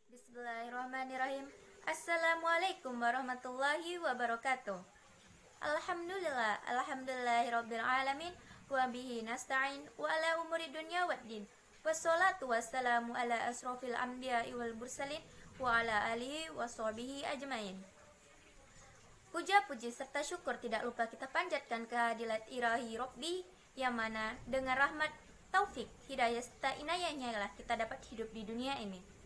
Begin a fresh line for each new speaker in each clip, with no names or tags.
Bismillahirrahmanirrahim. Assalamualaikum warahmatullahi wabarakatuh. Alhamdulillahirabbil alamin wa bihi nasta'in wa ala umuri dunya waddin. Wassalatu wassalamu ala asrofil anbiya'i wal mursalin wa ala alihi wa sahbihi ajmain. Puja puji serta syukur tidak lupa kita panjatkan kehadirat ilahi Rabbi, yang mana dengan rahmat, taufik, hidayah serta inayahnya lah kita dapat hidup di dunia ini.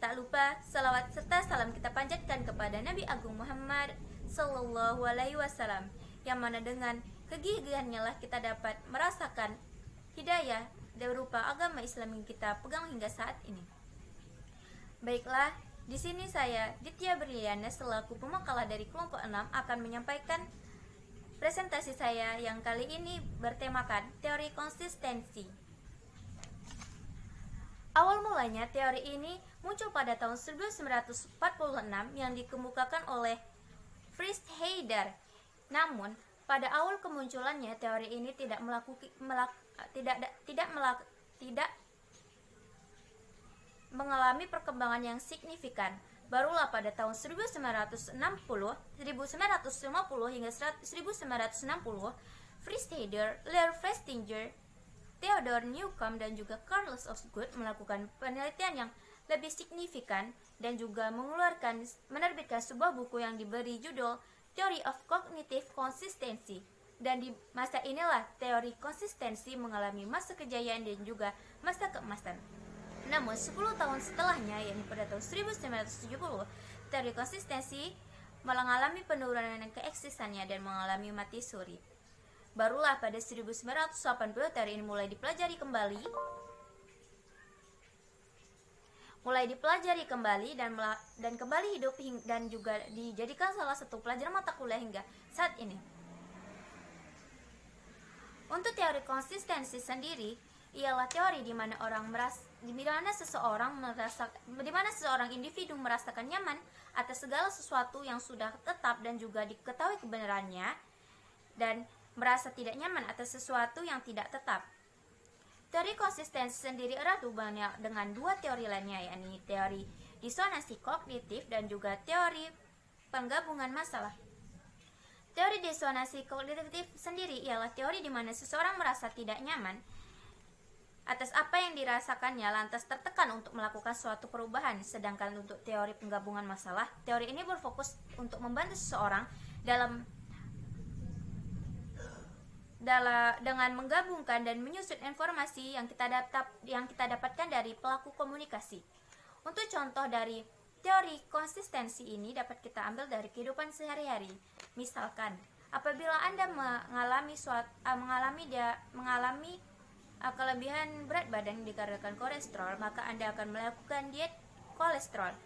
Tak lupa salawat serta salam kita panjatkan kepada Nabi Agung Muhammad Sallallahu Alaihi Wasallam, yang mana dengan kegigihannya lah kita dapat merasakan hidayah berupa agama Islam yang kita pegang hingga saat ini. Baiklah, di sini saya Ditya Berliana selaku pemakalah dari kelompok 6 akan menyampaikan presentasi saya yang kali ini bertemakan teori konsistensi. Awal mulanya teori ini muncul pada tahun 1946 yang dikemukakan oleh Fritz Heider. Namun, pada awal kemunculannya teori ini tidak mengalami perkembangan yang signifikan. Barulah pada tahun 1950 hingga 1960, Fritz Heider, Lear Festinger, Theodor Newcomb dan juga Carlos Osgood melakukan penelitian yang lebih signifikan dan juga menerbitkan sebuah buku yang diberi judul Theory of Cognitive Consistency. Dan di masa inilah teori konsistensi mengalami masa kejayaan dan juga masa keemasan. Namun 10 tahun setelahnya, yakni pada tahun 1970, teori konsistensi mengalami penurunan keeksistensiannya dan mengalami mati suri. Barulah pada 1980 teori ini mulai dipelajari kembali dan kembali hidup dan juga dijadikan salah satu pelajaran mata kuliah hingga saat ini. Untuk teori konsistensi sendiri ialah teori di mana seseorang individu merasakan nyaman atas segala sesuatu yang sudah tetap dan juga diketahui kebenarannya, dan merasa tidak nyaman atas sesuatu yang tidak tetap. Teori konsistensi sendiri erat hubungannya dengan dua teori lainnya, yakni teori disonansi kognitif dan juga teori penggabungan masalah. Teori disonansi kognitif sendiri ialah teori di mana seseorang merasa tidak nyaman atas apa yang dirasakannya lantas tertekan untuk melakukan suatu perubahan. Sedangkan untuk teori penggabungan masalah, teori ini berfokus untuk membantu seseorang dengan menggabungkan dan menyusun informasi yang kita dapatkan dari pelaku komunikasi. Untuk contoh dari teori konsistensi ini dapat kita ambil dari kehidupan sehari-hari. Misalkan, apabila Anda mengalami kelebihan berat badan dikarenakan kolesterol, maka Anda akan melakukan diet kolesterol.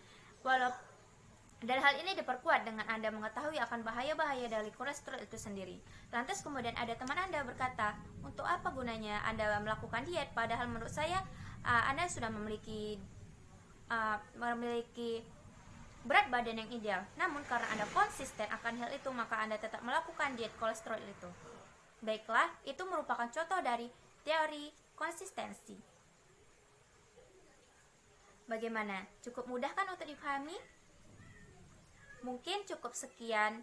Dan hal ini diperkuat dengan Anda mengetahui akan bahaya-bahaya dari kolesterol itu sendiri. Lantas kemudian ada teman Anda berkata, untuk apa gunanya Anda melakukan diet? Padahal menurut saya Anda sudah memiliki berat badan yang ideal. Namun karena Anda konsisten akan hal itu, maka Anda tetap melakukan diet kolesterol itu. Baiklah, itu merupakan contoh dari teori konsistensi. Bagaimana? Cukup mudah kan untuk dipahami? Mungkin cukup sekian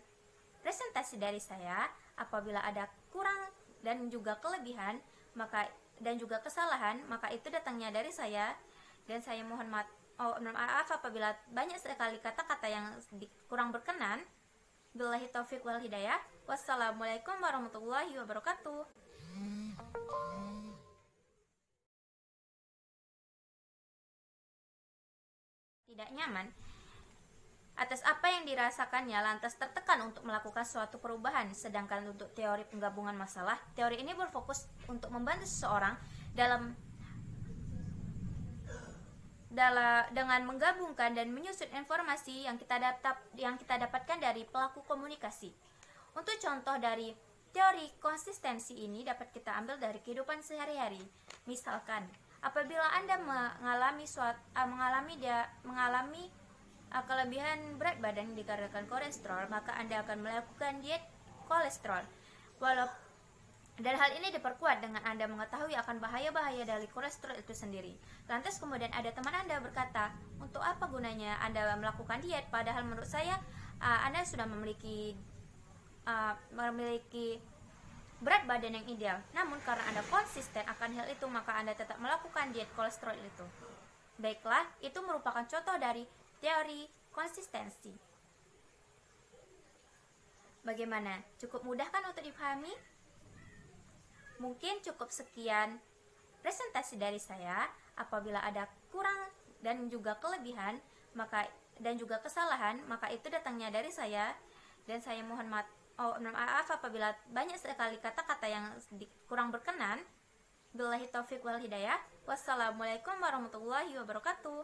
presentasi dari saya. Apabila ada kurang dan juga kelebihan dan juga kesalahan, maka itu datangnya dari saya, dan saya mohon maaf apabila banyak sekali kata-kata yang kurang berkenan. Billahi taufik wal hidayah. Wassalamualaikum warahmatullahi wabarakatuh. Tidak nyaman atas apa yang dirasakannya lantas tertekan untuk melakukan suatu perubahan. Sedangkan untuk teori penggabungan masalah, teori ini berfokus untuk membantu seseorang dengan menggabungkan dan menyusun informasi yang kita dapatkan dari pelaku komunikasi. Untuk contoh dari teori konsistensi ini dapat kita ambil dari kehidupan sehari-hari. Misalkan, apabila Anda mengalami kelebihan berat badan dikarenakan kolesterol, maka Anda akan melakukan diet kolesterol. Dan hal ini diperkuat dengan Anda mengetahui akan bahaya-bahaya dari kolesterol itu sendiri. Lantas kemudian ada teman Anda berkata, untuk apa gunanya Anda melakukan diet? Padahal menurut saya Anda sudah memiliki berat badan yang ideal. Namun karena Anda konsisten akan hal itu, maka Anda tetap melakukan diet kolesterol itu. Baiklah, itu merupakan contoh dari teori konsistensi. Bagaimana? Cukup mudah kan untuk dipahami? Mungkin cukup sekian presentasi dari saya. Apabila ada kurang dan juga kelebihan, dan juga kesalahan, maka itu datangnya dari saya. Dan saya mohon maaf apabila banyak sekali kata-kata yang kurang berkenan. Billahi taufiq wal hidayah. Wassalamualaikum warahmatullahi wabarakatuh.